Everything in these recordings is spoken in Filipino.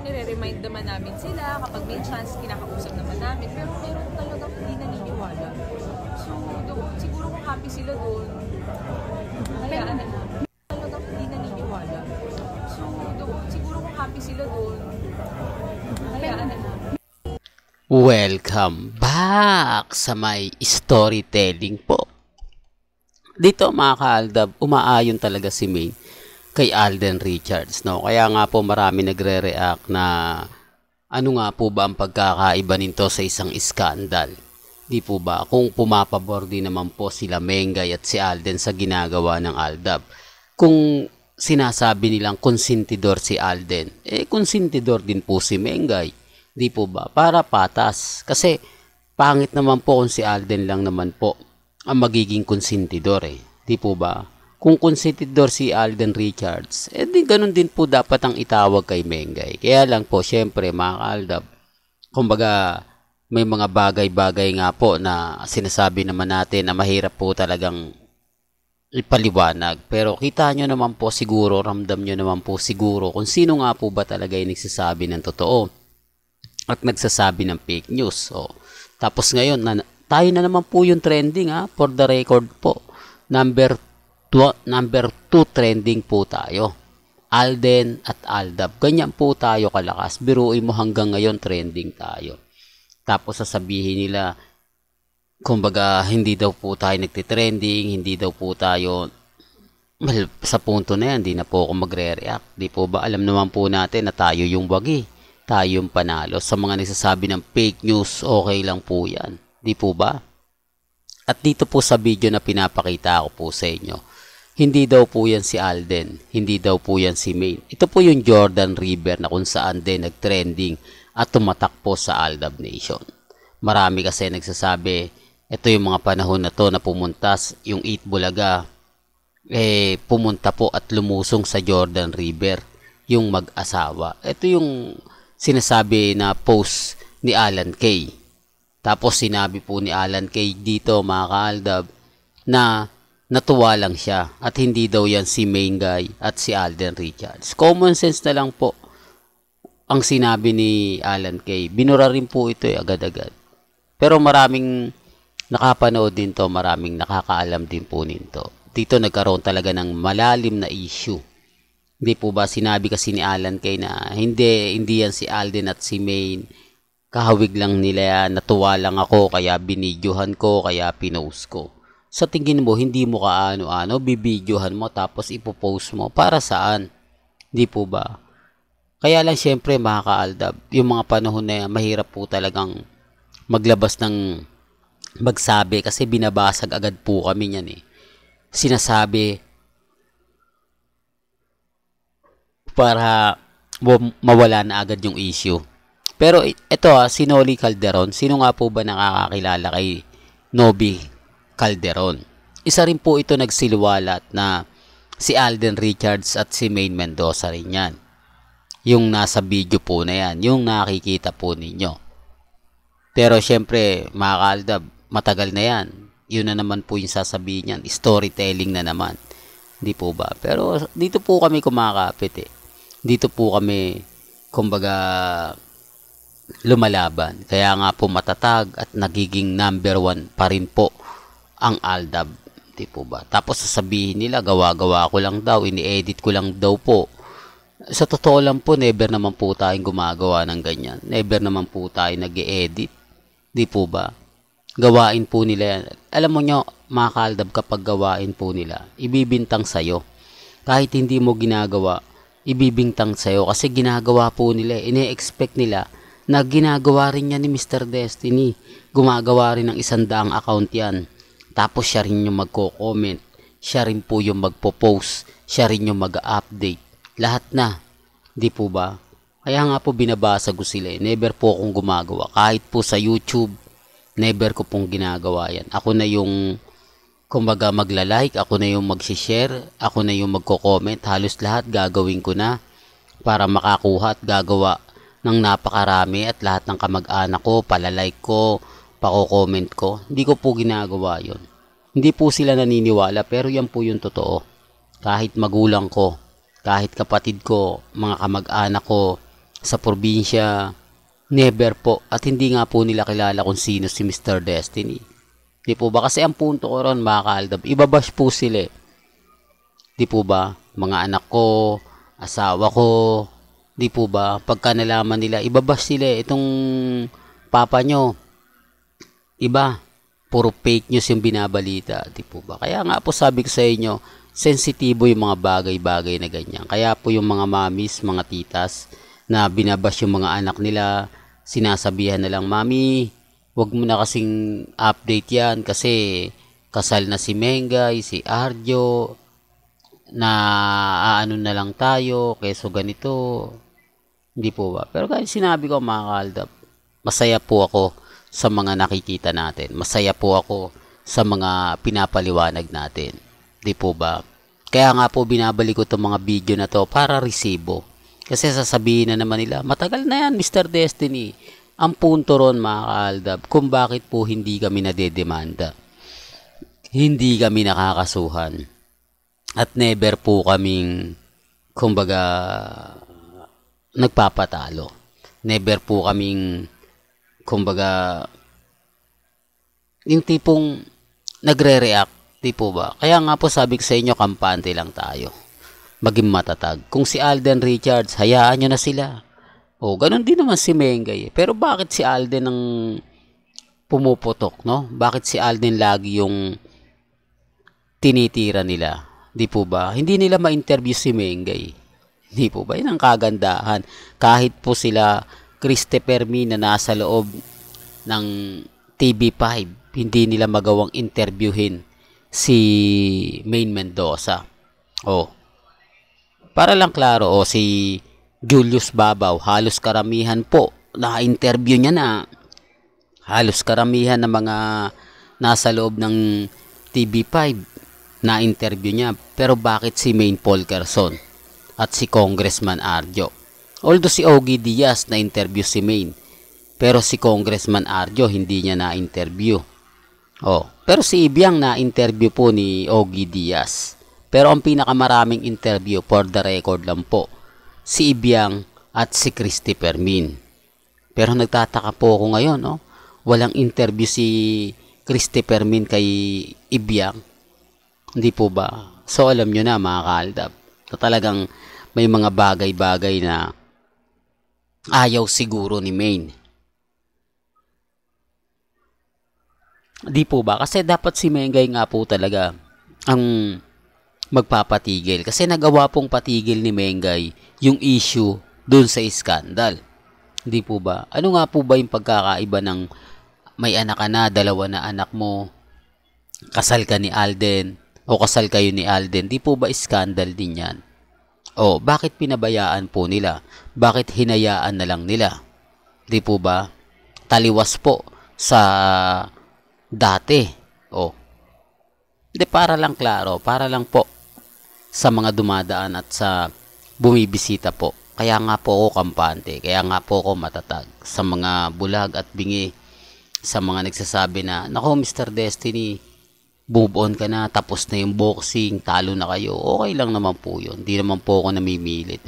nire-remind naman namin sila, kapag may chance, kinakausap naman namin. Pero meron talagang hindi naniniwala. So, siguro kung happy sila doon, hayaan na lang. Talagang hindi naniniwala. So, siguro kung happy sila doon, hayaan na lang. Welcome back sa may storytelling po. Dito mga ka-Aldab, umaayon talaga si Maine kay Alden Richards, no? Kaya nga po marami nagre-react na ano nga po ba ang pagkakaiba nito sa isang skandal? Di po ba? Kung pumapabor din naman po sila Mengay at si Alden sa ginagawa ng Aldab. Kung sinasabi nilang konsentidor si Alden, konsentidor din po si Mengay. Di po ba? Para patas. Kasi pangit naman po kung si Alden lang naman po ang magiging konsentidor Di po ba? Kung konsentidor si Alden Richards, di ganun din po dapat ang itawag kay Mengay. Kaya lang po, syempre mga ka-Aldab, kumbaga may mga bagay-bagay nga po na sinasabi naman natin na mahirap po talagang ipaliwanag. Pero kita nyo naman po siguro, ramdam nyo naman po siguro kung sino nga po ba talaga yung nagsasabi ng totoo at nagsasabi ng fake news. Tapos ngayon, tayo na naman po yung trending for the record po. Number 2 trending po tayo. Alden at Aldab. Ganyan po tayo kalakas. Biruin mo hanggang ngayon trending tayo. Tapos sasabihin nila, kumbaga hindi daw po tayo nagtitrending, hindi daw po tayo, well, sa punto na yan, hindi na po ako magre-react. Di po ba? Alam naman po natin na tayo yung wagi. Tayo yung panalo. Sa mga nagsasabi ng fake news, okay lang po yan. Di po ba? At dito po sa video na pinapakita ko po sa inyo, hindi daw po yan si Alden, hindi daw po yan si Maine. Ito po yung Jordan River na kung saan din nag-trending at tumatak po sa Aldab Nation. Marami kasi nagsasabi, ito yung mga panahon na to na pumuntas yung Eat Bulaga, pumunta po at lumusong sa Jordan River yung mag-asawa. Ito yung sinasabi na post ni Alan Kay. Tapos sinabi po ni Alan Kay dito mga ka-Aldab na natuwa lang siya at hindi daw yan si Mengay at si Alden Richards. Common sense na lang po ang sinabi ni Alan Kay. Binura rin po ito agad-agad. Pero maraming nakapanood din to, maraming nakakaalam din po nito. Dito nagkaroon talaga ng malalim na issue. Hindi po ba sinabi kasi ni Alan Kay na hindi yan si Alden at si Maine. Kahawig lang nila yan, natuwa lang ako kaya binidyohan ko, kaya pinost ko. Sa tingin mo, hindi mo kaano-ano, bibidyohan mo tapos ipopost mo. Para saan? Di po ba? Kaya lang syempre mga ka-Aldab, yung mga panahon na yan, mahirap po talagang maglabas ng magsabi kasi binabasag agad po kami niyan Sinasabi para mawala na agad yung issue. Pero ito si Noli Calderon, sino nga po ba nakakakilala kay Noby Calderon? Isa rin po ito nagsilwalat na si Alden Richards at si Maine Mendoza rin yan. Yung nasa video po na yan, yung nakikita po ninyo. Pero syempre, mga ka-Aldab, matagal na yan. Yun na naman po yung sasabihin yan. Storytelling na naman. Hindi po ba? Pero dito po kami kumakapit Dito po kami, kumbaga, lumalaban. Kaya nga po matatag at nagiging number 1 pa rin po ang Aldab, di po ba? Tapos sasabihin nila, gawa-gawa ko lang daw, ini-edit ko lang daw po. Sa totoo lang po, never naman po tayong gumagawa ng ganyan. Never naman po tayo nag-e-edit, di po ba? Gawain po nila yan. Alam mo nyo, mga ka-Aldab, kapag gawain po nila, ibibintang sa'yo. Kahit hindi mo ginagawa, ibibintang sa'yo kasi ginagawa po nila. Ine-expect nila na ginagawa rin yan ni Mr. Destiny. Gumagawa rin ng 100 account yan. Tapos siya rin yung magko-comment, siya rin po yung magpo-post, siya rin yung mag-update. Lahat na, di po ba? Kaya nga po binabasa ko sila Never po akong gumagawa. Kahit po sa YouTube, never ko pong ginagawa yan. Ako na yung, kumbaga magla-like, ako na yung mag-share, ako na yung magko-comment. Halos lahat gagawin ko na para makakuha at gagawa ng napakarami at lahat ng kamag-anak ko, palalike ko, pako-comment ko. Hindi ko po ginagawa yon. Hindi po sila naniniwala pero yan po yung totoo. Kahit magulang ko, kahit kapatid ko, mga kamag-anak ko, sa probinsya, never po. At hindi nga po nila kilala kung sino si Mr. Destiny. Di po ba? Kasi ang punto ko ron, mga kaaldab, ibabash po sila. Di po ba? Mga anak ko, asawa ko, di po ba? Pagka nalaman nila, ibabash sila. Itong papa nyo, iba, puro fake news yung binabalita. Di po ba? Kaya nga po sabi ko sa inyo, sensitibo yung mga bagay-bagay na ganyan. Kaya po yung mga mamis, mga titas, na binabash yung mga anak nila, sinasabihan na lang, Mami, wag mo na kasing update yan kasi kasal na si Mengay, si Arjo, na aano na lang tayo, keso ganito. Hindi po ba? Pero kahit sinabi ko, mga kaaldab, masaya po ako sa mga nakikita natin. Masaya po ako sa mga pinapaliwanag natin. Di po ba? Kaya nga po binabalik ko itong mga video na to para resibo. Kasi sasabihin na naman nila, matagal na yan, Mr. Destiny. Ang punto ron, mga kaaldab, kung bakit po hindi kami nadedemanda. Hindi kami nakakasuhan. At never po kaming, kumbaga, nagpapatalo. Never po kaming, kumbaga, yung tipong nagre-react, di po ba? Kaya nga po sabi ko sa inyo, kampante lang tayo. Maging matatag. Kung si Alden Richards, hayaan nyo na sila. O, ganun din naman si Mengay. Pero bakit si Alden ang pumuputok, no? Bakit si Alden lagi yung tinitira nila? Di po ba? Hindi nila ma-interview si Mengay. Di po ba? Yan ang kagandahan. Kahit po sila Christopher Min na nasa loob ng TV5, hindi nila magawang interviewin si Maine Mendoza. O, para lang klaro, si Julius Babaw, halos karamihan po, na-interview niya na. Halos karamihan ng mga nasa loob ng TV5, na-interview niya. Pero bakit si Maine Polkerson at si Congressman Arjo? Although si Ogie Diaz na-interview si Maine, pero si Congressman Arjo hindi niya na-interview. Pero si Ibiang na-interview po ni Ogie Diaz. Pero ang pinakamaraming interview, for the record lang po, si Ibiang at si Christopher Min. Pero nagtataka po ako ngayon, walang interview si Christopher Min kay Ibiang. Hindi po ba? So alam nyo na, mga kaaldab, na talagang may mga bagay-bagay na ayaw siguro ni Maine. Di po ba? Kasi dapat si Mengay nga po talaga ang magpapatigil. Kasi nagawa pong patigil ni Mengay yung issue dun sa iskandal. Di po ba? Ano nga po ba yung pagkakaiba ng may anak ka na, dalawa na anak mo, kasal ka ni Alden, o kasal kayo ni Alden? Di po ba iskandal din yan? Bakit pinabayaan po nila? Bakit hinayaan na lang nila? Di po ba? Taliwas po sa dati. Di, para lang klaro, para lang po sa mga dumadaan at sa bumibisita po. Kaya nga po ako kampante, kaya nga po ako matatag sa mga bulag at bingi, sa mga nagsasabi na, nako Mr. Destiny, move on ka na, tapos na yung boxing, talo na kayo. Okay lang naman po yun. Hindi naman po ako namimilit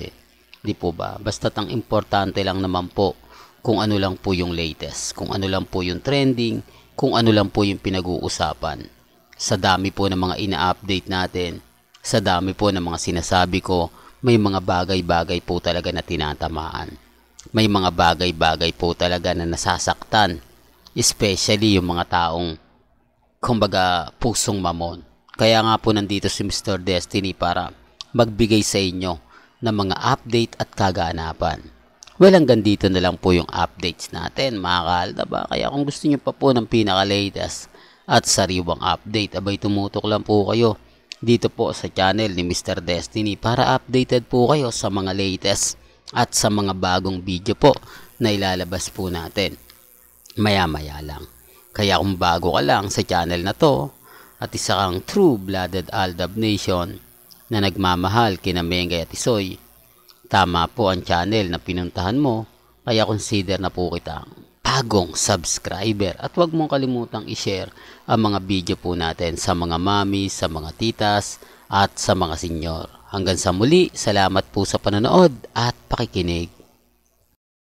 Di po ba? Basta ang importante lang naman po kung ano lang po yung latest, kung ano lang po yung trending, kung ano lang po yung pinag-uusapan. Sa dami po ng mga ina-update natin, sa dami po ng mga sinasabi ko, may mga bagay-bagay po talaga na tinatamaan. May mga bagay-bagay po talaga na nasasaktan, especially yung mga taong kumbaga pusong mamon. Kaya nga po nandito si Mr. Destiny para magbigay sa inyo ng mga update at kaganapan. Well, hanggang dito na lang po yung updates natin, mga kaaldab. Kaya kung gusto niyo pa po ng pinaka-latest at sariwang update, abay tumutok lang po kayo dito po sa channel ni Mr. Destiny para updated po kayo sa mga latest at sa mga bagong video po na ilalabas po natin maya-maya lang. Kaya kung bago ka lang sa channel na to at isa kang true-blooded Aldab Nation na nagmamahal kina Mengay at Isoy, tama po ang channel na pinuntahan mo, kaya consider na po kitang bagong subscriber. At huwag mong kalimutang i-share ang mga video po natin sa mga mami, sa mga titas, at sa mga senyor. Hanggang sa muli, salamat po sa panonood at pakikinig.